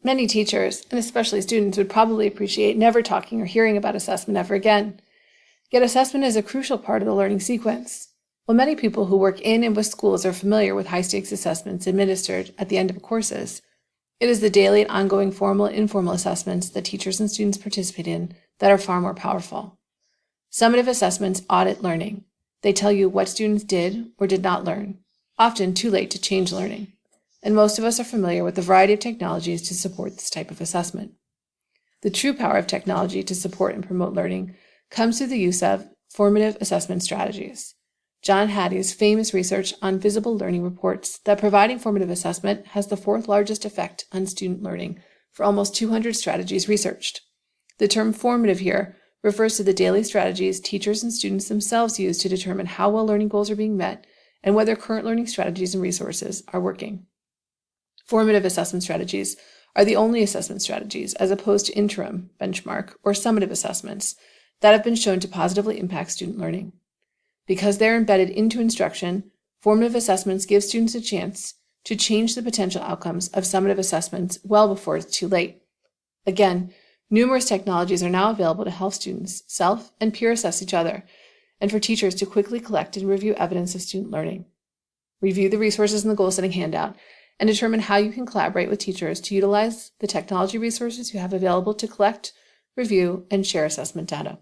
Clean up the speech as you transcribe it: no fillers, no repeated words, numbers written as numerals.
Many teachers, and especially students, would probably appreciate never talking or hearing about assessment ever again. Yet assessment is a crucial part of the learning sequence. While many people who work in and with schools are familiar with high-stakes assessments administered at the end of courses, it is the daily and ongoing formal and informal assessments that teachers and students participate in that are far more powerful. Summative assessments audit learning. They tell you what students did or did not learn, often too late to change learning. And most of us are familiar with the variety of technologies to support this type of assessment. The true power of technology to support and promote learning comes through the use of formative assessment strategies. John Hattie's famous research on visible learning reports that providing formative assessment has the fourth largest effect on student learning for almost 200 strategies researched. The term formative here refers to the daily strategies teachers and students themselves use to determine how well learning goals are being met and whether current learning strategies and resources are working. Formative assessment strategies are the only assessment strategies, as opposed to interim, benchmark, or summative assessments, that have been shown to positively impact student learning. Because they're embedded into instruction, formative assessments give students a chance to change the potential outcomes of summative assessments well before it's too late. Again, numerous technologies are now available to help students self and peer assess each other, and for teachers to quickly collect and review evidence of student learning. Review the resources in the goal-setting handout and determine how you can collaborate with teachers to utilize the technology resources you have available to collect, review, and share assessment data.